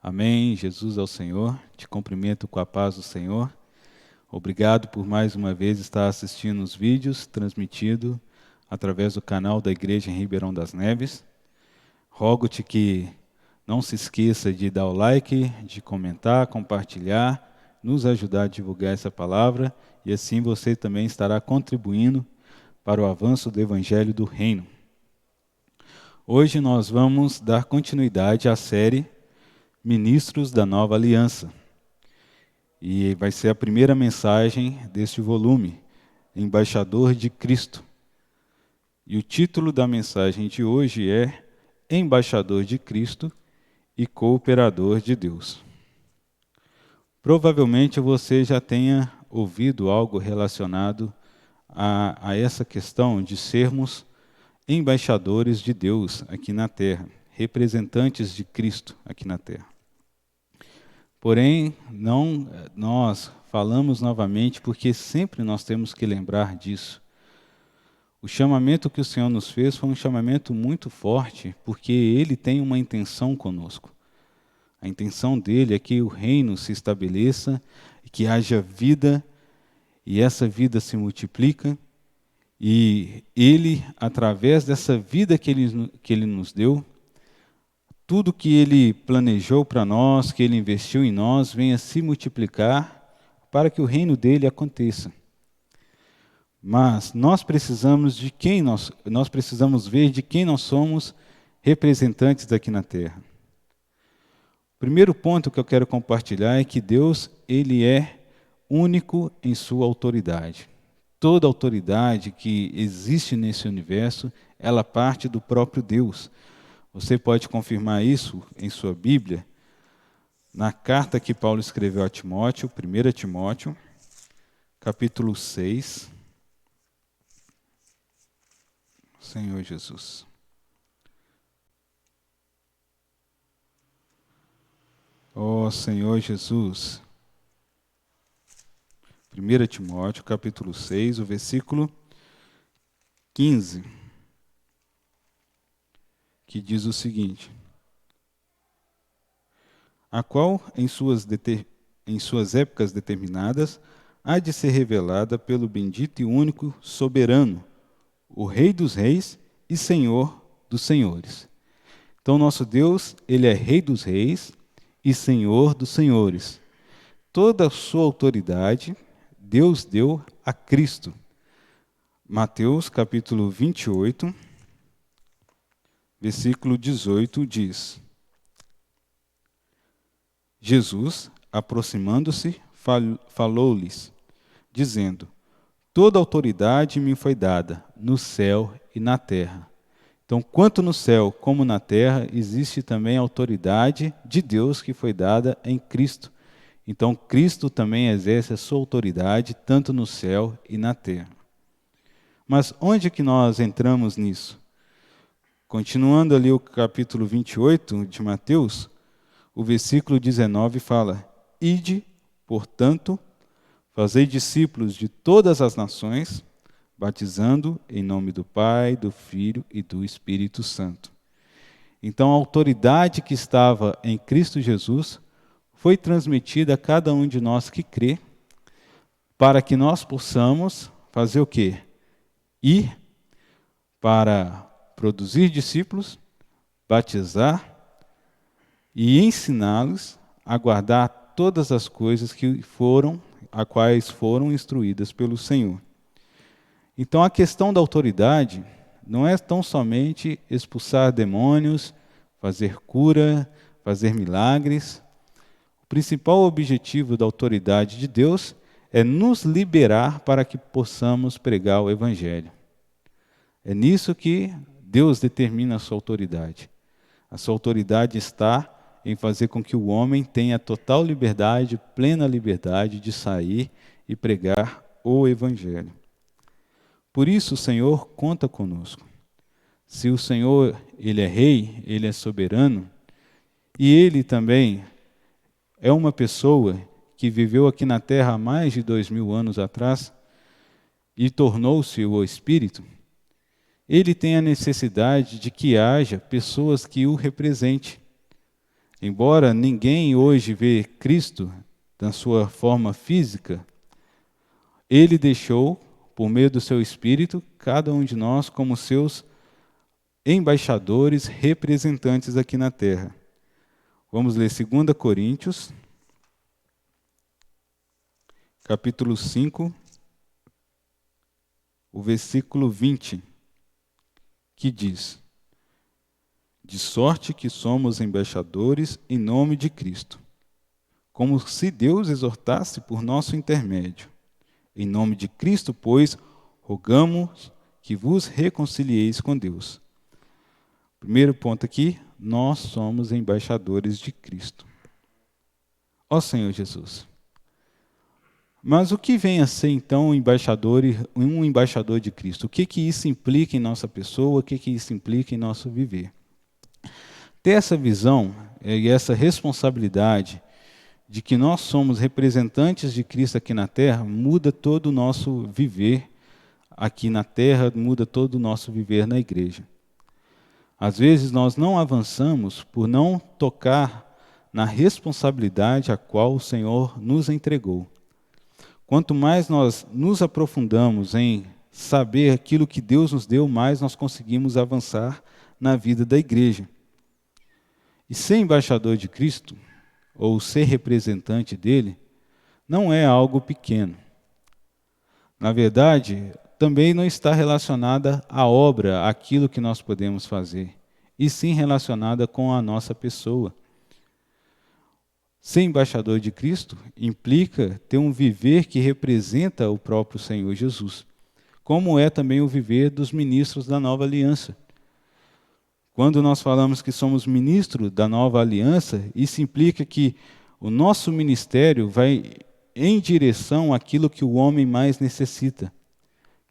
Amém. Jesus é o Senhor. Te cumprimento com a paz do Senhor. Obrigado por mais uma vez estar assistindo os vídeos transmitidos através do canal da Igreja em Ribeirão das Neves. Rogo-te que não se esqueça de dar o like, de comentar, compartilhar, nos ajudar a divulgar essa palavra e assim você também estará contribuindo para o avanço do Evangelho do Reino. Hoje nós vamos dar continuidade à série Ministros da Nova Aliança. E vai ser a primeira mensagem deste volume, Embaixador de Cristo. E o título da mensagem de hoje é Embaixador de Cristo e Cooperador de Deus. Provavelmente você já tenha ouvido algo relacionado a essa questão de sermos embaixadores de Deus aqui na Terra, representantes de Cristo aqui na Terra. Porém, nós falamos novamente porque sempre nós temos que lembrar disso. O chamamento que o Senhor nos fez foi um chamamento muito forte, porque Ele tem uma intenção conosco. A intenção dele é que o reino se estabeleça, que haja vida, e essa vida se multiplica, e Ele, através dessa vida que Ele nos deu, tudo que Ele planejou para nós, que Ele investiu em nós, venha se multiplicar para que o reino dele aconteça. Mas nós precisamos nós precisamos ver de quem nós somos representantes aqui na Terra. O primeiro ponto que eu quero compartilhar é que Deus, Ele é único em sua autoridade. Toda autoridade que existe nesse universo, ela parte do próprio Deus. Você pode confirmar isso em sua Bíblia, na carta que Paulo escreveu a Timóteo, 1 Timóteo, capítulo 6. Senhor Jesus. Ó Senhor Jesus. 1 Timóteo, capítulo 6, o versículo 15. Que diz o seguinte: a qual em suas épocas determinadas há de ser revelada pelo bendito e único soberano, o Rei dos reis e Senhor dos senhores. Então nosso Deus, Ele é Rei dos reis e Senhor dos senhores. Toda a sua autoridade Deus deu a Cristo. Mateus capítulo 28, versículo 18 diz: Jesus, aproximando-se, falou-lhes, dizendo: toda autoridade me foi dada, no céu e na terra. Então, quanto no céu como na terra, existe também a autoridade de Deus que foi dada em Cristo. Então, Cristo também exerce a sua autoridade, tanto no céu e na terra. Mas onde que nós entramos nisso? Continuando ali o capítulo 28 de Mateus, o versículo 19 fala: ide, portanto, fazei discípulos de todas as nações, batizando em nome do Pai, do Filho e do Espírito Santo. Então a autoridade que estava em Cristo Jesus foi transmitida a cada um de nós que crê, para que nós possamos fazer o quê? Ir para produzir discípulos, batizar e ensiná-los a guardar todas as coisas a quais foram instruídas pelo Senhor. Então a questão da autoridade não é tão somente expulsar demônios, fazer cura, fazer milagres. O principal objetivo da autoridade de Deus é nos liberar para que possamos pregar o Evangelho. É nisso que Deus determina a sua autoridade. A sua autoridade está em fazer com que o homem tenha total liberdade, plena liberdade de sair e pregar o Evangelho. Por isso o Senhor conta conosco. Se o Senhor, Ele é Rei, Ele é soberano, e Ele também é uma pessoa que viveu aqui na Terra há mais de 2000 anos atrás e tornou-se o Espírito, Ele tem a necessidade de que haja pessoas que o representem. Embora ninguém hoje vê Cristo na sua forma física, Ele deixou, por meio do seu Espírito, cada um de nós como seus embaixadores, representantes aqui na terra. Vamos ler 2 Coríntios, capítulo 5, o versículo 20, que diz: de sorte que somos embaixadores em nome de Cristo, como se Deus exortasse por nosso intermédio. Em nome de Cristo, pois, rogamos que vos reconcilieis com Deus. Primeiro ponto aqui, nós somos embaixadores de Cristo. Ó Senhor Jesus. Mas o que vem a ser, então, um embaixador de Cristo? O que isso implica em nossa pessoa? O que isso implica em nosso viver? Ter essa visão e essa responsabilidade de que nós somos representantes de Cristo aqui na terra, muda todo o nosso viver aqui na terra, muda todo o nosso viver na igreja. Às vezes nós não avançamos por não tocar na responsabilidade a qual o Senhor nos entregou. Quanto mais nós nos aprofundamos em saber aquilo que Deus nos deu, mais nós conseguimos avançar na vida da igreja. E ser embaixador de Cristo, ou ser representante dele, não é algo pequeno. Na verdade, também não está relacionada à obra, àquilo que nós podemos fazer, e sim relacionada com a nossa pessoa. Ser embaixador de Cristo implica ter um viver que representa o próprio Senhor Jesus, como é também o viver dos ministros da nova aliança. Quando nós falamos que somos ministros da nova aliança, isso implica que o nosso ministério vai em direção àquilo que o homem mais necessita,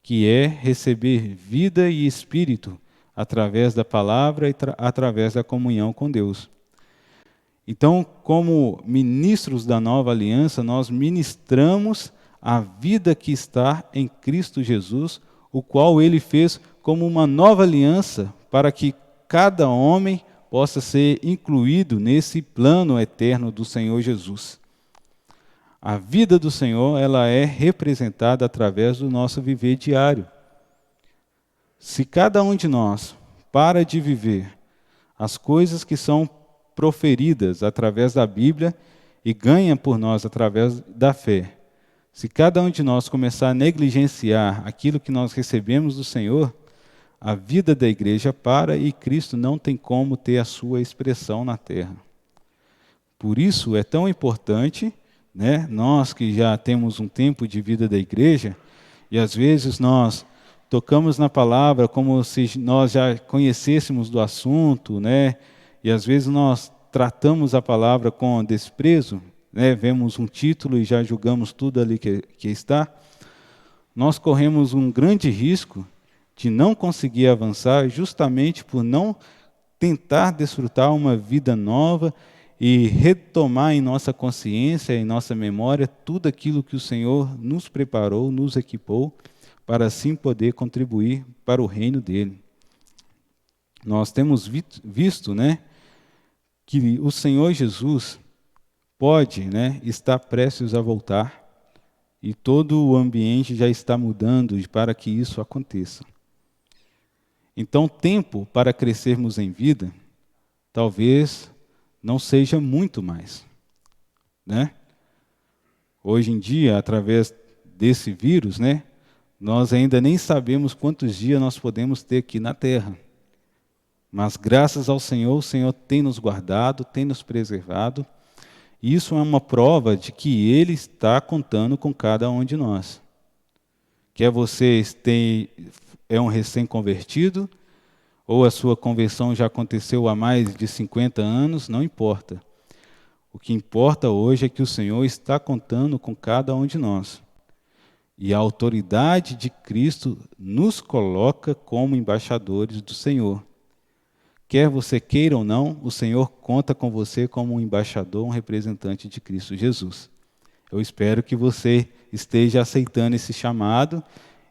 que é receber vida e espírito através da palavra e através da comunhão com Deus. Então, como ministros da nova aliança, nós ministramos a vida que está em Cristo Jesus, o qual Ele fez como uma nova aliança para que cada homem possa ser incluído nesse plano eterno do Senhor Jesus. A vida do Senhor, ela é representada através do nosso viver diário. Se cada um de nós para de viver as coisas que são proferidas através da Bíblia e ganha por nós através da fé, se cada um de nós começar a negligenciar aquilo que nós recebemos do Senhor, a vida da igreja para e Cristo não tem como ter a sua expressão na terra. Por isso é tão importante, né, nós que já temos um tempo de vida da igreja, e às vezes nós tocamos na palavra como se nós já conhecêssemos do assunto, né, e às vezes nós tratamos a palavra com desprezo, né, vemos um título e já julgamos tudo ali que está. Nós corremos um grande risco de não conseguir avançar justamente por não tentar desfrutar uma vida nova e retomar em nossa consciência, em nossa memória, tudo aquilo que o Senhor nos preparou, nos equipou, para assim poder contribuir para o reino dele. Nós temos visto, né, que o Senhor Jesus pode, né, estar prestes a voltar e todo o ambiente já está mudando para que isso aconteça. Então, tempo para crescermos em vida, talvez não seja muito mais, né? Hoje em dia, através desse vírus, né, nós ainda nem sabemos quantos dias nós podemos ter aqui na Terra. Mas graças ao Senhor, o Senhor tem nos guardado, tem nos preservado, e isso é uma prova de que Ele está contando com cada um de nós. Quer você é um recém-convertido, ou a sua conversão já aconteceu há mais de 50 anos, não importa. O que importa hoje é que o Senhor está contando com cada um de nós. E a autoridade de Cristo nos coloca como embaixadores do Senhor. Quer você queira ou não, o Senhor conta com você como um embaixador, um representante de Cristo Jesus. Eu espero que você esteja aceitando esse chamado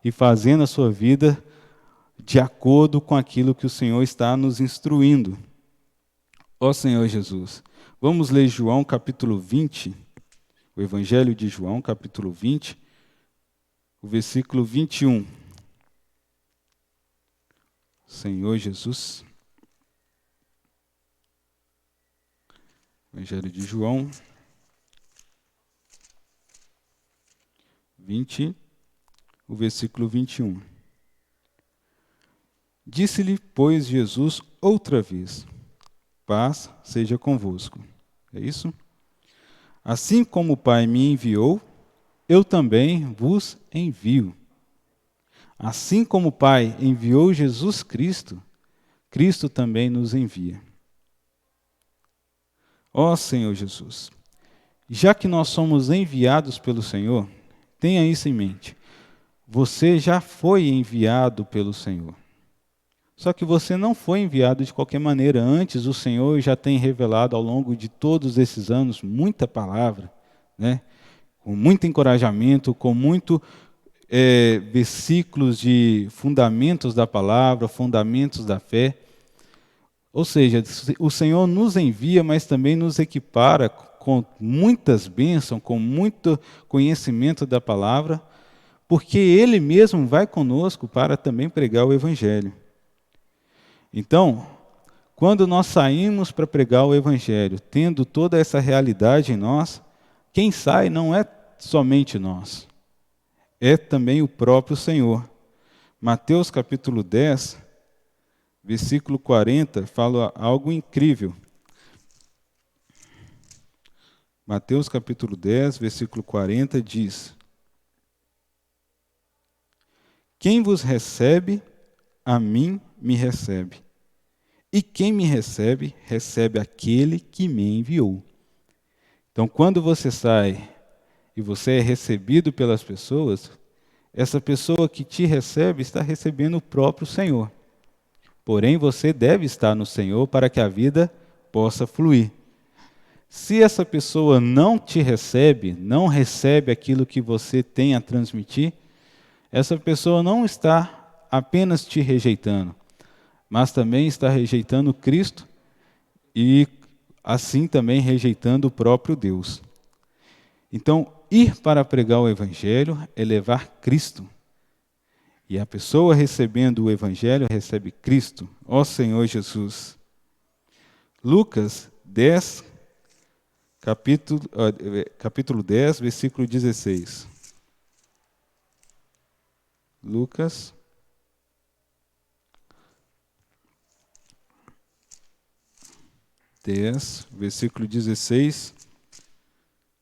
e fazendo a sua vida de acordo com aquilo que o Senhor está nos instruindo. Ó Senhor Jesus, Vamos ler João capítulo 20, o Evangelho de João capítulo 20, o versículo 21. Senhor Jesus. Evangelho de João 20, o versículo 21. Disse-lhe, pois, Jesus outra vez: paz seja convosco. É isso? Assim como o Pai me enviou, eu também vos envio. Assim como o Pai enviou Jesus Cristo, Cristo também nos envia. Ó Senhor Jesus, já que nós somos enviados pelo Senhor, tenha isso em mente. Você já foi enviado pelo Senhor. Só que você não foi enviado de qualquer maneira. Antes, o Senhor já tem revelado ao longo de todos esses anos muita palavra, né? Com muito encorajamento, com muito versículos de fundamentos da palavra, fundamentos da fé. Ou seja, o Senhor nos envia, mas também nos equipara com muitas bênçãos, com muito conhecimento da palavra, porque Ele mesmo vai conosco para também pregar o Evangelho. Então, quando nós saímos para pregar o Evangelho, tendo toda essa realidade em nós, quem sai não é somente nós, é também o próprio Senhor. Mateus capítulo 10, versículo 40, fala algo incrível. Mateus capítulo 10, versículo 40 diz: quem vos recebe, a mim me recebe. E quem me recebe, recebe aquele que me enviou. Então, quando você sai e você é recebido pelas pessoas, essa pessoa que te recebe está recebendo o próprio Senhor. Porém, você deve estar no Senhor para que a vida possa fluir. Se essa pessoa não te recebe, não recebe aquilo que você tem a transmitir, essa pessoa não está apenas te rejeitando, mas também está rejeitando Cristo e assim também rejeitando o próprio Deus. Então, ir para pregar o Evangelho é levar Cristo. E a pessoa recebendo o Evangelho recebe Cristo, ó Senhor Jesus. Lucas 10, capítulo 10, versículo 16. Lucas 10, versículo 16,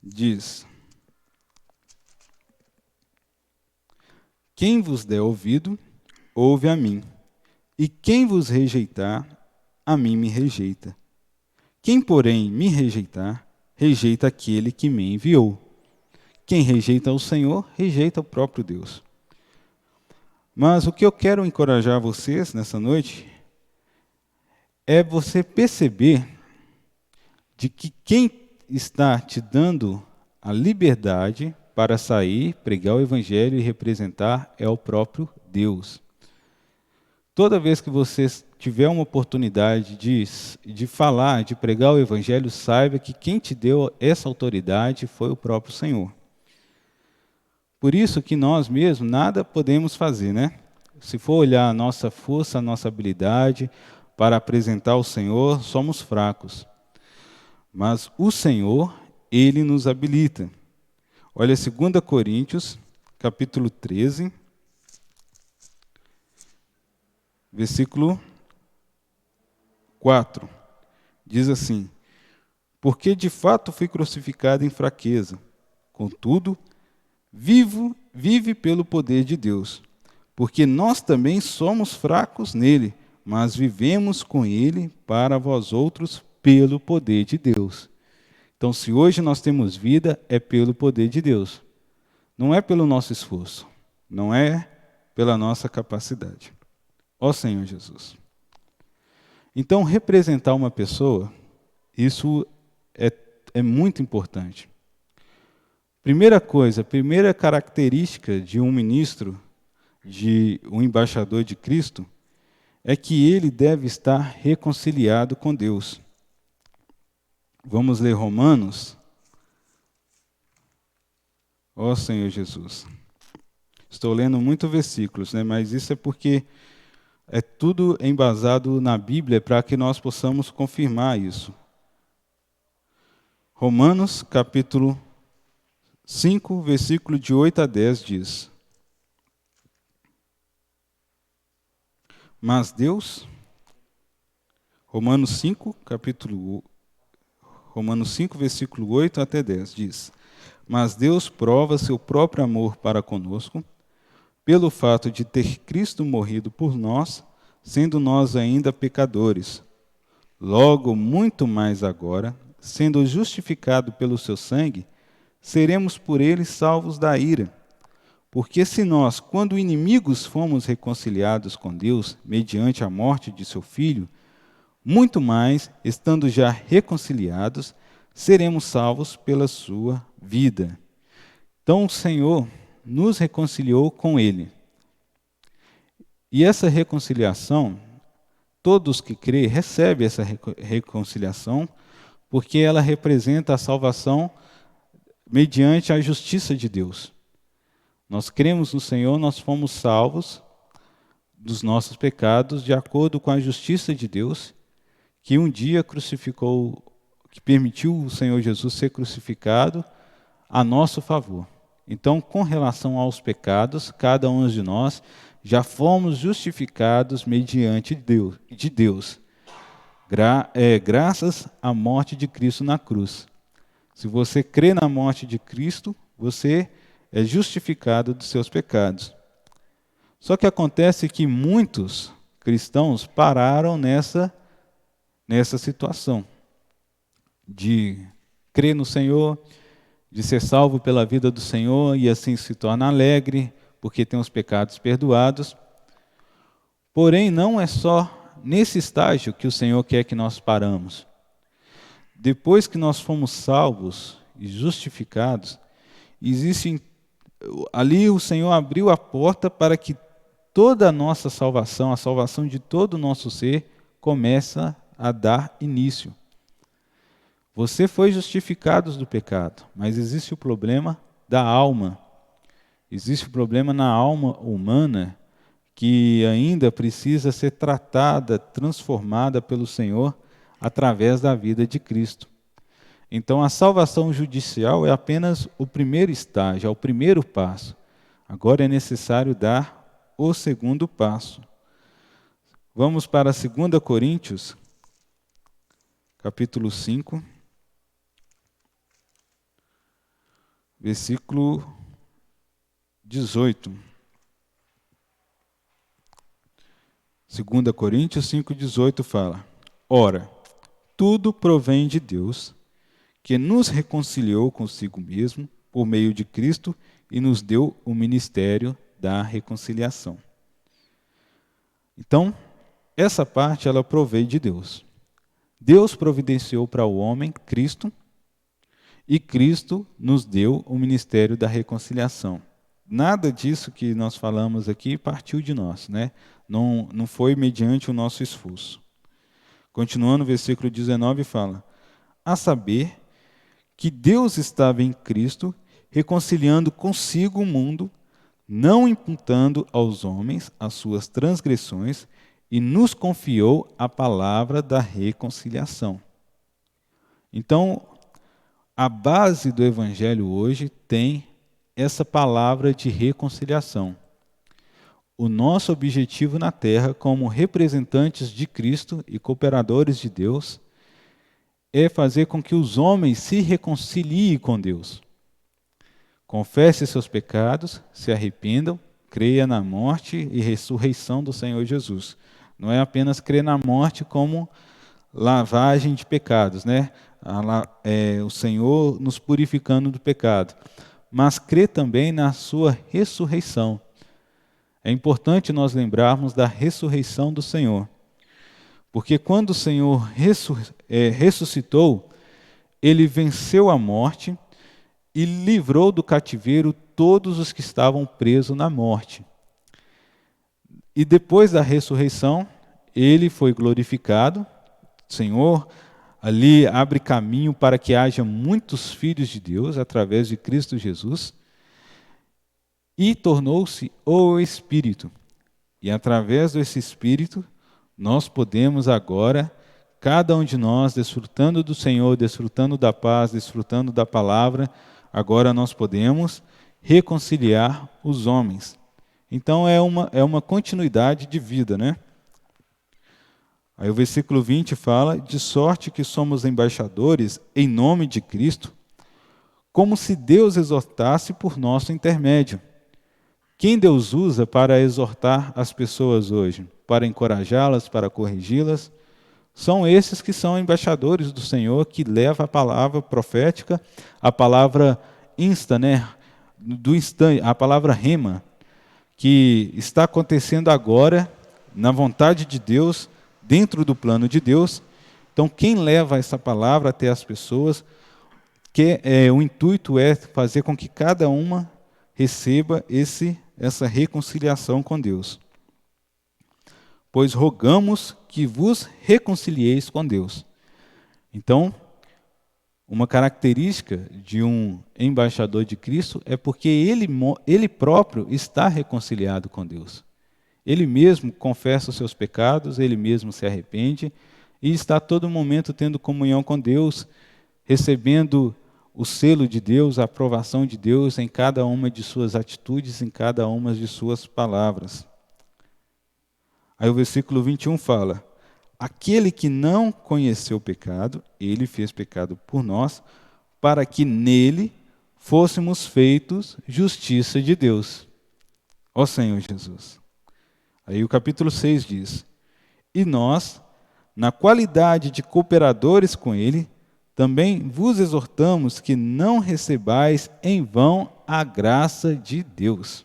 diz: quem vos der ouvido, ouve a mim, e quem vos rejeitar, a mim me rejeita. Quem, porém, me rejeitar, rejeita aquele que me enviou. Quem rejeita o Senhor, rejeita o próprio Deus. Mas o que eu quero encorajar vocês nessa noite é você perceber de que quem está te dando a liberdade para sair, pregar o Evangelho e representar é o próprio Deus. Toda vez que você tiver uma oportunidade de falar, de pregar o Evangelho, saiba que quem te deu essa autoridade foi o próprio Senhor. Por isso que nós mesmos nada podemos fazer, né? Se for olhar a nossa força, a nossa habilidade para apresentar o Senhor, somos fracos. Mas o Senhor, Ele nos habilita. Olha, 2 Coríntios, capítulo 13, versículo 4. Diz assim: porque de fato fui crucificado em fraqueza, contudo, vive pelo poder de Deus, porque nós também somos fracos nele, mas vivemos com ele para vós outros pelo poder de Deus. Então, se hoje nós temos vida, é pelo poder de Deus. Não é pelo nosso esforço, não é pela nossa capacidade. Ó Senhor Jesus. Então, representar uma pessoa, isso é muito importante. Primeira coisa, primeira característica de um ministro, de um embaixador de Cristo, é que ele deve estar reconciliado com Deus. Vamos ler Romanos. Ó Senhor Jesus. Estou lendo muitos versículos, né? Mas isso é porque é tudo embasado na Bíblia para que nós possamos confirmar isso. Romanos, capítulo 5, versículo de 8 a 10 diz: Mas Deus, Romanos 5, versículo 8 até 10 diz: Mas Deus prova seu próprio amor para conosco, pelo fato de ter Cristo morrido por nós, sendo nós ainda pecadores. Logo, muito mais agora, sendo justificado pelo seu sangue, seremos por ele salvos da ira. Porque se nós, quando inimigos, fomos reconciliados com Deus mediante a morte de seu Filho, muito mais, estando já reconciliados, seremos salvos pela sua vida. Então o Senhor nos reconciliou com Ele. E essa reconciliação, todos que creem recebem essa reconciliação, porque ela representa a salvação mediante a justiça de Deus. Nós cremos no Senhor, nós fomos salvos dos nossos pecados de acordo com a justiça de Deus, que um dia crucificou, que permitiu o Senhor Jesus ser crucificado a nosso favor. Então, com relação aos pecados, cada um de nós já fomos justificados mediante de Deus, graças à morte de Cristo na cruz. Se você crê na morte de Cristo, você é justificado dos seus pecados. Só que acontece que muitos cristãos pararam nessa situação de crer no Senhor, de ser salvo pela vida do Senhor e assim se torna alegre, porque tem os pecados perdoados. Porém, não é só nesse estágio que o Senhor quer que nós paramos. Depois que nós fomos salvos e justificados, ali o Senhor abriu a porta para que toda a nossa salvação, a salvação de todo o nosso ser, começa a dar início. Você foi justificado do pecado, mas existe o problema da alma. Existe o problema na alma humana que ainda precisa ser tratada, transformada pelo Senhor através da vida de Cristo. Então, a salvação judicial é apenas o primeiro estágio, é o primeiro passo. Agora é necessário dar o segundo passo. Vamos para 2 Coríntios, capítulo 5, versículo 18. 2 Coríntios 5,18 fala: Ora, tudo provém de Deus, que nos reconciliou consigo mesmo por meio de Cristo e nos deu o ministério da reconciliação. Então, essa parte ela provém de Deus. Deus providenciou para o homem Cristo e Cristo nos deu o ministério da reconciliação. Nada disso que nós falamos aqui partiu de nós, né? Não foi mediante o nosso esforço. Continuando, o versículo 19 fala: a saber que Deus estava em Cristo, reconciliando consigo o mundo, não imputando aos homens as suas transgressões, e nos confiou a palavra da reconciliação. Então, a base do Evangelho hoje tem essa palavra de reconciliação. O nosso objetivo na Terra, como representantes de Cristo e cooperadores de Deus, é fazer com que os homens se reconciliem com Deus. Confesse seus pecados, se arrependam, creia na morte e ressurreição do Senhor Jesus. Não é apenas crer na morte como lavagem de pecados, né? O Senhor nos purificando do pecado, mas crer também na sua ressurreição. É importante nós lembrarmos da ressurreição do Senhor, porque quando o Senhor ressuscitou, Ele venceu a morte e livrou do cativeiro todos os que estavam presos na morte. E depois da ressurreição, Ele foi glorificado, o Senhor ali abre caminho para que haja muitos filhos de Deus através de Cristo Jesus, e tornou-se o Espírito. E através desse Espírito, nós podemos agora, cada um de nós, desfrutando do Senhor, desfrutando da paz, desfrutando da palavra, agora nós podemos reconciliar os homens. Então é uma continuidade de vida, né? Aí o versículo 20 fala: de sorte que somos embaixadores em nome de Cristo, como se Deus exortasse por nosso intermédio. Quem Deus usa para exortar as pessoas hoje? Para encorajá-las, para corrigi-las? São esses que são embaixadores do Senhor, que levam a palavra profética, a palavra insta, né? Do instante, a palavra rema, que está acontecendo agora, na vontade de Deus, dentro do plano de Deus. Então, quem leva essa palavra até as pessoas, o intuito é fazer com que cada uma receba essa reconciliação com Deus. Pois rogamos que vos reconcilieis com Deus. Então, uma característica de um embaixador de Cristo é porque ele próprio está reconciliado com Deus. Ele mesmo confessa os seus pecados, ele mesmo se arrepende e está a todo momento tendo comunhão com Deus, recebendo o selo de Deus, a aprovação de Deus em cada uma de suas atitudes, em cada uma de suas palavras. Aí o versículo 21 fala: aquele que não conheceu o pecado, ele fez pecado por nós, para que nele fôssemos feitos justiça de Deus. Ó Senhor Jesus. Aí o capítulo 6 diz: e nós, na qualidade de cooperadores com ele, também vos exortamos que não recebais em vão a graça de Deus.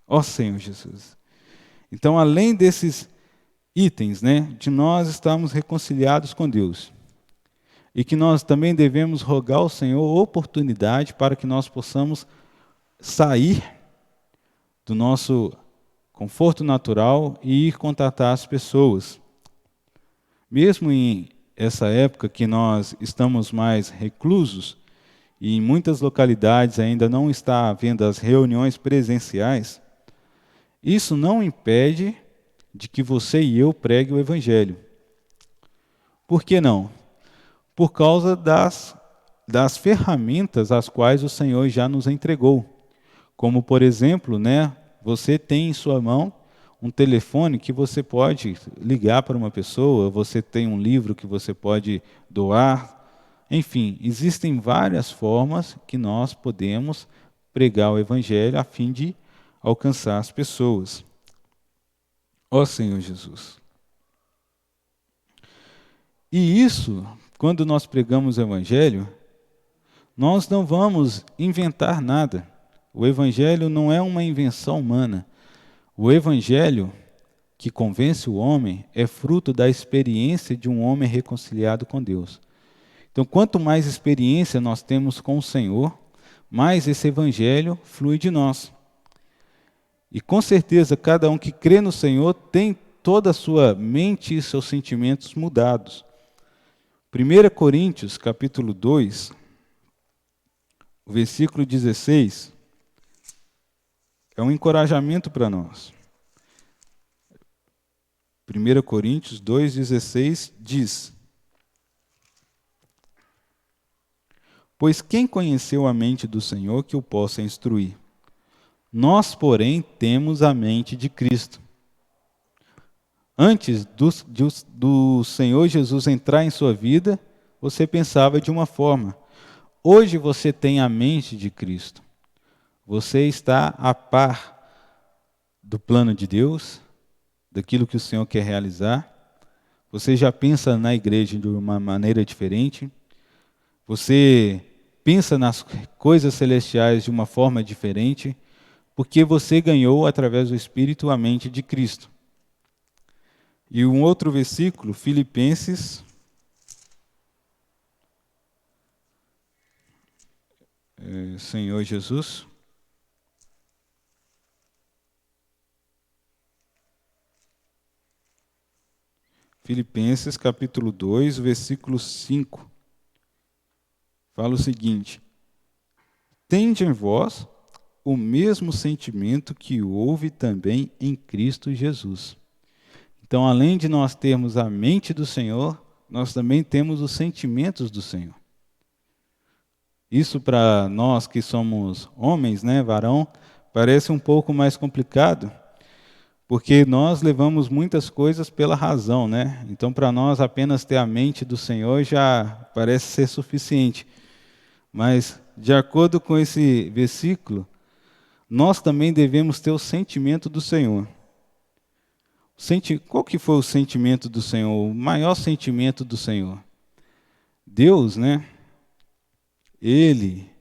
Ó Senhor Jesus. Então, além desses itens, né, de nós estarmos reconciliados com Deus, e que nós também devemos rogar ao Senhor oportunidade para que nós possamos sair do nosso conforto natural e ir contatar as pessoas. Mesmo em essa época que nós estamos mais reclusos, e em muitas localidades ainda não está havendo as reuniões presenciais, isso não impede de que você e eu pregue o Evangelho. Por que não? Por causa das ferramentas as quais o Senhor já nos entregou. Como, por exemplo, né, você tem em sua mão um telefone que você pode ligar para uma pessoa, você tem um livro que você pode doar. Enfim, existem várias formas que nós podemos pregar o Evangelho a fim de alcançar as pessoas. Ó Senhor Jesus. E isso, quando nós pregamos o Evangelho, nós não vamos inventar nada. O Evangelho não é uma invenção humana. O Evangelho que convence o homem é fruto da experiência de um homem reconciliado com Deus. Então, quanto mais experiência nós temos com o Senhor, mais esse Evangelho flui de nós. E com certeza, cada um que crê no Senhor tem toda a sua mente e seus sentimentos mudados. 1 Coríntios, capítulo 2, o versículo 16, é um encorajamento para nós. 1 Coríntios 2,16 diz: pois quem conheceu a mente do Senhor que o possa instruir? Nós, porém, temos a mente de Cristo. Antes do Senhor Jesus entrar em sua vida, você pensava de uma forma. Hoje você tem a mente de Cristo. Você está a par do plano de Deus, daquilo que o Senhor quer realizar. Você já pensa na igreja de uma maneira diferente. Você pensa nas coisas celestiais de uma forma diferente, porque você ganhou, através do Espírito, a mente de Cristo. E um outro versículo, Filipenses, Senhor Jesus. Filipenses capítulo 2, versículo 5. Fala o seguinte: tende em vós o mesmo sentimento que houve também em Cristo Jesus. Então, além de nós termos a mente do Senhor, nós também temos os sentimentos do Senhor. Isso para nós que somos homens, né, varão, parece um pouco mais complicado, porque nós levamos muitas coisas pela razão, né? Então, para nós, apenas ter a mente do Senhor já parece ser suficiente. Mas, de acordo com esse versículo, nós também devemos ter o sentimento do Senhor. Qual que foi o sentimento do Senhor? O maior sentimento do Senhor? Deus, né? Ele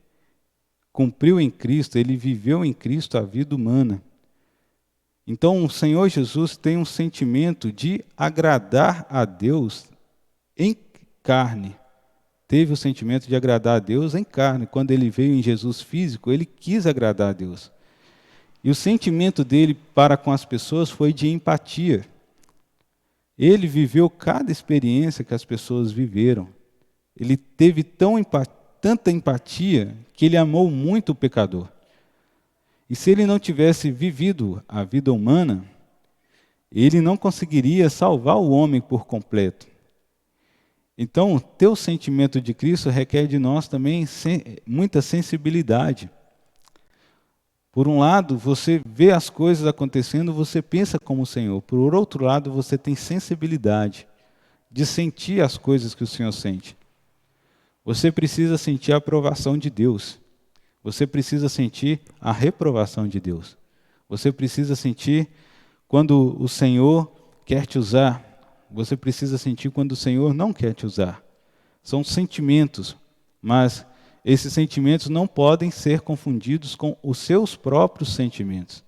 cumpriu em Cristo, ele viveu em Cristo a vida humana. Então, o Senhor Jesus tem um sentimento de agradar a Deus em carne. Teve o sentimento de agradar a Deus em carne. Quando ele veio em Jesus físico, ele quis agradar a Deus. E o sentimento dele para com as pessoas foi de empatia. Ele viveu cada experiência que as pessoas viveram. Ele teve tanta empatia que ele amou muito o pecador. E se ele não tivesse vivido a vida humana, ele não conseguiria salvar o homem por completo. Então, ter o sentimento de Cristo requer de nós também muita sensibilidade. Por um lado, você vê as coisas acontecendo, você pensa como o Senhor. Por outro lado, você tem sensibilidade de sentir as coisas que o Senhor sente. Você precisa sentir a aprovação de Deus. Você precisa sentir a reprovação de Deus. Você precisa sentir quando o Senhor quer te usar. Você precisa sentir quando o Senhor não quer te usar. São sentimentos, mas esses sentimentos não podem ser confundidos com os seus próprios sentimentos.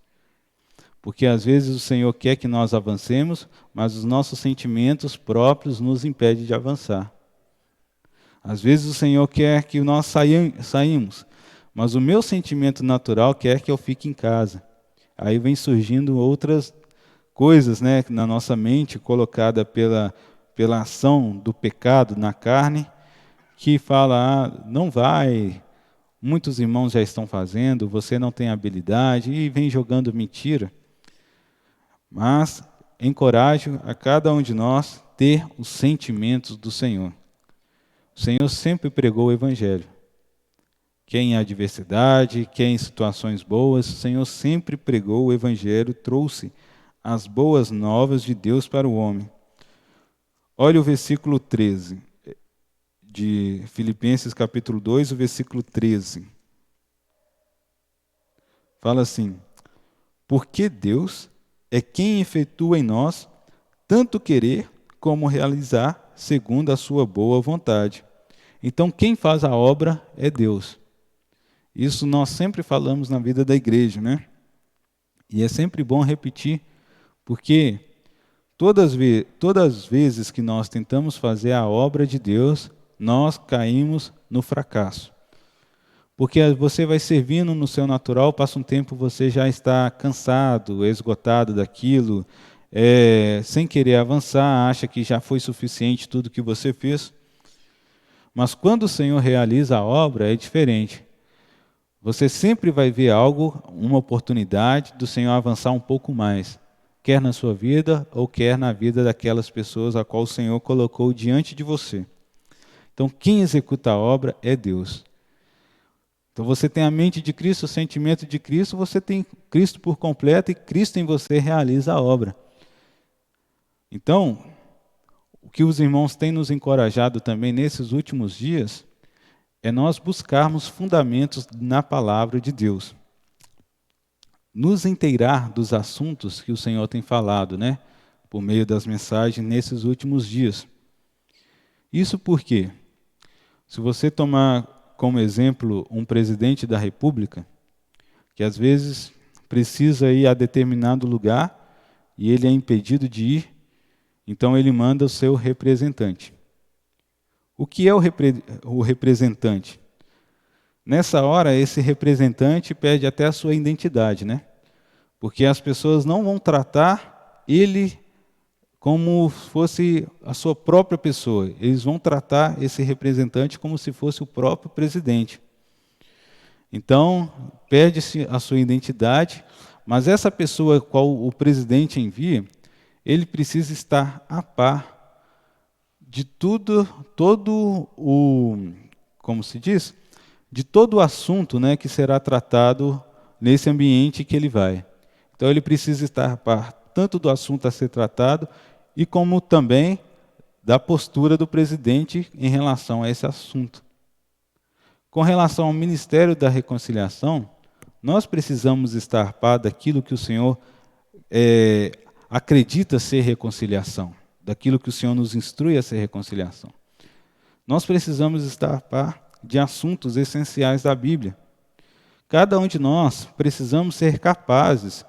Porque às vezes o Senhor quer que nós avancemos, mas os nossos sentimentos próprios nos impedem de avançar. Às vezes o Senhor quer que nós saímos, mas o meu sentimento natural quer que eu fique em casa. Aí vem surgindo outras coisas, né, na nossa mente, colocada pela ação do pecado na carne, que fala, não vai, muitos irmãos já estão fazendo, você não tem habilidade, e vem jogando mentira. Mas encorajo a cada um de nós ter os sentimentos do Senhor. O Senhor sempre pregou o Evangelho. Quer em adversidade, quer em situações boas, o Senhor sempre pregou o Evangelho, trouxe as boas novas de Deus para o homem. Olha o versículo 13, de Filipenses capítulo 2, o versículo 13. Fala assim: porque Deus é quem efetua em nós tanto querer como realizar segundo a sua boa vontade. Então, quem faz a obra é Deus. Isso nós sempre falamos na vida da igreja, né? E é sempre bom repetir, porque todas as vezes que nós tentamos fazer a obra de Deus, nós caímos no fracasso. Porque você vai servindo no seu natural, passa um tempo, você já está cansado, esgotado daquilo, sem querer avançar, acha que já foi suficiente tudo que você fez. Mas quando o Senhor realiza a obra, é diferente. Você sempre vai ver algo, uma oportunidade do Senhor avançar um pouco mais, quer na sua vida ou quer na vida daquelas pessoas a qual o Senhor colocou diante de você. Então, quem executa a obra é Deus. Então, você tem a mente de Cristo, o sentimento de Cristo, você tem Cristo por completo e Cristo em você realiza a obra. Então, o que os irmãos têm nos encorajado também nesses últimos dias é nós buscarmos fundamentos na palavra de Deus. Nos inteirar dos assuntos que o Senhor tem falado, né? Por meio das mensagens nesses últimos dias. Isso porque, se você tomar como exemplo um presidente da República, que às vezes precisa ir a determinado lugar e ele é impedido de ir, então ele manda o seu representante. O que é o representante? Nessa hora, esse representante perde até a sua identidade, né? Porque as pessoas não vão tratar ele como fosse a sua própria pessoa. Eles vão tratar esse representante como se fosse o próprio presidente. Então, perde-se a sua identidade, mas essa pessoa qual o presidente envia, ele precisa estar a par de tudo, como se diz? De todo o assunto, né, que será tratado nesse ambiente que ele vai. Então, ele precisa estar a par tanto do assunto a ser tratado, e como também da postura do presidente em relação a esse assunto. Com relação ao Ministério da Reconciliação, nós precisamos estar a par daquilo que o Senhor acredita ser reconciliação, daquilo que o Senhor nos instrui a ser reconciliação. Nós precisamos estar a par de assuntos essenciais da Bíblia. Cada um de nós precisamos ser capazes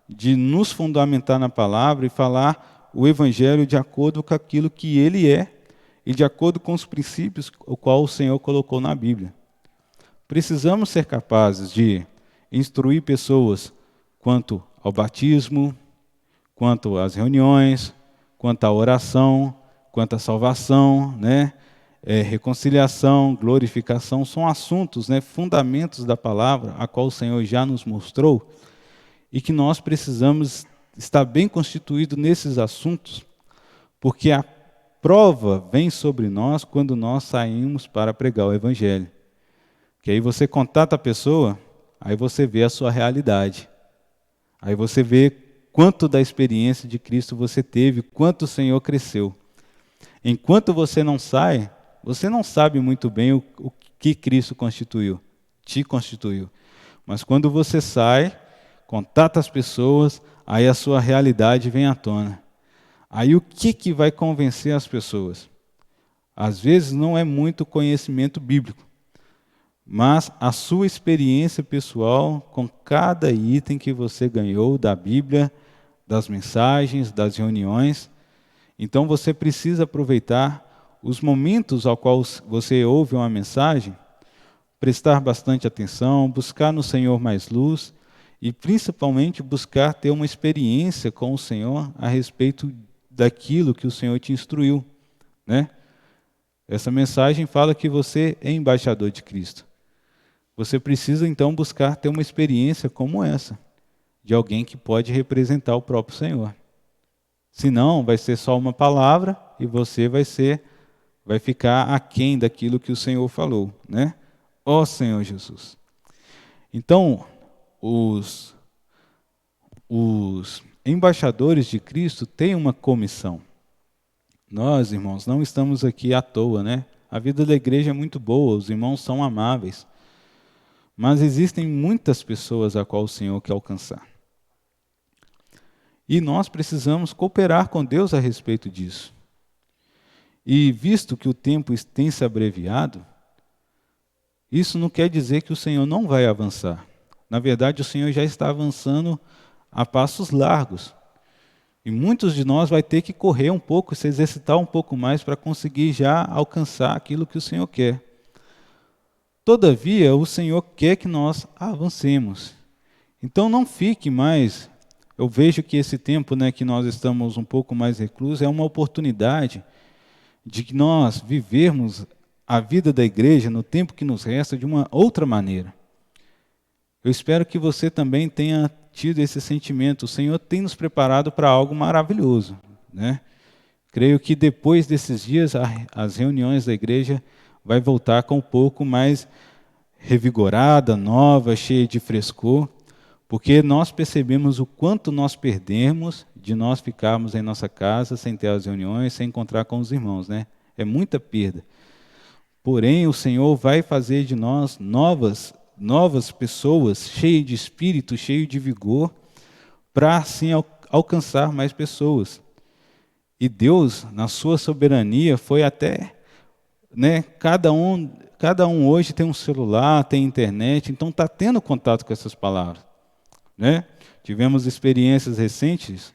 de nos fundamentar na palavra e falar o Evangelho de acordo com aquilo que ele é e de acordo com os princípios o qual o Senhor colocou na Bíblia. Precisamos ser capazes de instruir pessoas quanto ao batismo, quanto às reuniões, quanto à oração, quanto à salvação, né? Reconciliação, glorificação, são assuntos, né, fundamentos da palavra, a qual o Senhor já nos mostrou, e que nós precisamos estar bem constituídos nesses assuntos, porque a prova vem sobre nós quando nós saímos para pregar o Evangelho. Que aí você contata a pessoa, aí você vê a sua realidade. Aí você vê quanto da experiência de Cristo você teve, quanto o Senhor cresceu. Enquanto você não sai, você não sabe muito bem o que Cristo te constituiu. Mas quando você sai, contata as pessoas, aí a sua realidade vem à tona. Aí o que vai convencer as pessoas? Às vezes não é muito conhecimento bíblico, mas a sua experiência pessoal com cada item que você ganhou da Bíblia, das mensagens, das reuniões. Então você precisa aproveitar os momentos ao qual você ouve uma mensagem, prestar bastante atenção, buscar no Senhor mais luz e principalmente buscar ter uma experiência com o Senhor a respeito daquilo que o Senhor te instruiu, né? Essa mensagem fala que você é embaixador de Cristo. Você precisa então buscar ter uma experiência como essa, de alguém que pode representar o próprio Senhor. Senão vai ser só uma palavra e você vai ficar aquém daquilo que o Senhor falou, né? Ó Senhor Jesus. Então, os embaixadores de Cristo têm uma comissão. Nós, irmãos, não estamos aqui à toa, né? A vida da igreja é muito boa, os irmãos são amáveis. Mas existem muitas pessoas a qual o Senhor quer alcançar. E nós precisamos cooperar com Deus a respeito disso. E visto que o tempo tem se abreviado, isso não quer dizer que o Senhor não vai avançar. Na verdade, o Senhor já está avançando a passos largos. E muitos de nós vai ter que correr um pouco, se exercitar um pouco mais para conseguir já alcançar aquilo que o Senhor quer. Todavia, o Senhor quer que nós avancemos. Então não fique mais. Eu vejo que esse tempo, né, que nós estamos um pouco mais reclusos é uma oportunidade de que nós vivermos a vida da igreja no tempo que nos resta de uma outra maneira. Eu espero que você também tenha tido esse sentimento. O Senhor tem nos preparado para algo maravilhoso, né? Creio que depois desses dias as reuniões da igreja vai voltar com um pouco mais revigorada, nova, cheia de frescor, porque nós percebemos o quanto nós perdemos de nós ficarmos em nossa casa sem ter as reuniões, sem encontrar com os irmãos, né? É muita perda. Porém, o Senhor vai fazer de nós novas pessoas, cheias de espírito, cheias de vigor, para assim alcançar mais pessoas. E Deus, na sua soberania, foi até, né, cada um hoje tem um celular, tem internet, então está tendo contato com essas palavras, né? Tivemos experiências recentes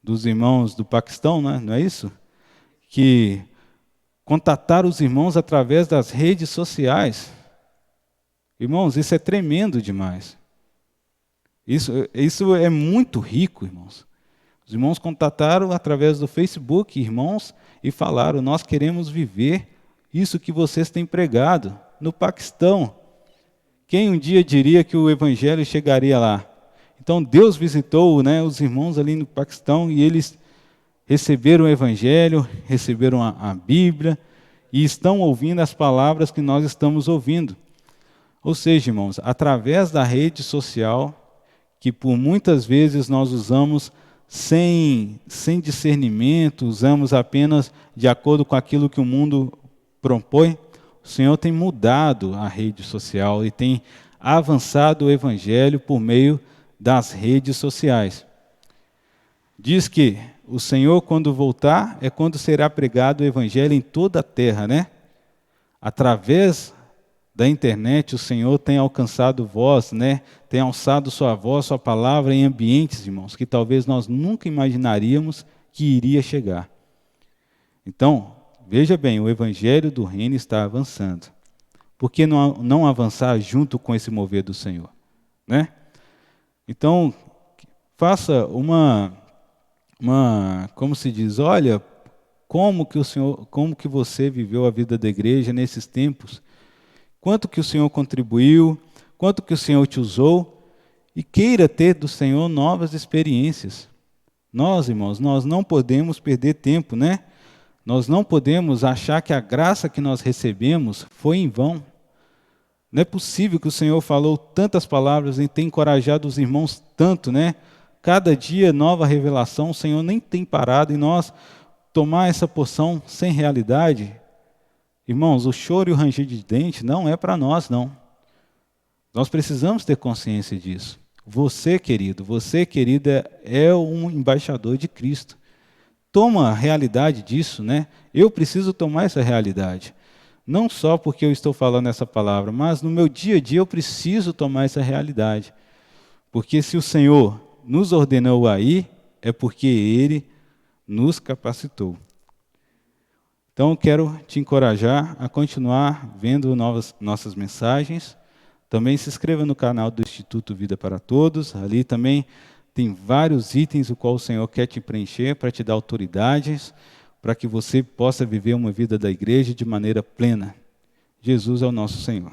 dos irmãos do Paquistão, né, não é isso? Que contataram os irmãos através das redes sociais. Irmãos, isso é tremendo demais. Isso é muito rico, irmãos. Os irmãos contataram através do Facebook, irmãos, e falaram: nós queremos viver isso que vocês têm pregado no Paquistão. Quem um dia diria que o evangelho chegaria lá? Então Deus visitou, né, os irmãos ali no Paquistão e eles receberam o evangelho, receberam a Bíblia e estão ouvindo as palavras que nós estamos ouvindo. Ou seja, irmãos, através da rede social, que por muitas vezes nós usamos sem discernimento, usamos apenas de acordo com aquilo que o mundo propõe, o Senhor tem mudado a rede social e tem avançado o evangelho por meio das redes sociais. Diz que o Senhor, quando voltar, é quando será pregado o evangelho em toda a terra, né? Através da internet, o Senhor tem alcançado voz, né? Tem alçado sua voz, sua palavra em ambientes, irmãos, que talvez nós nunca imaginaríamos que iria chegar. Então, veja bem, o evangelho do reino está avançando. Por que não avançar junto com esse mover do Senhor, né? Então, faça como se diz, olha, como que você viveu a vida da igreja nesses tempos, quanto que o Senhor contribuiu, quanto que o Senhor te usou, e queira ter do Senhor novas experiências. Nós, irmãos, nós não podemos perder tempo, né? Nós não podemos achar que a graça que nós recebemos foi em vão. Não é possível que o Senhor falou tantas palavras e tem encorajado os irmãos tanto, né? Cada dia nova revelação, o Senhor nem tem parado, e nós tomar essa porção sem realidade, irmãos, o choro e o ranger de dente não é para nós, não. Nós precisamos ter consciência disso. Você, querido, você, querida, é um embaixador de Cristo. Toma a realidade disso, né? Eu preciso tomar essa realidade. Não só porque eu estou falando essa palavra, mas no meu dia a dia eu preciso tomar essa realidade. Porque se o Senhor nos ordenou aí, é porque Ele nos capacitou. Então, eu quero te encorajar a continuar vendo nossas mensagens. Também se inscreva no canal do Instituto Vida para Todos. Ali também tem vários itens o qual o Senhor quer te preencher para te dar autoridades, para que você possa viver uma vida da igreja de maneira plena. Jesus é o nosso Senhor.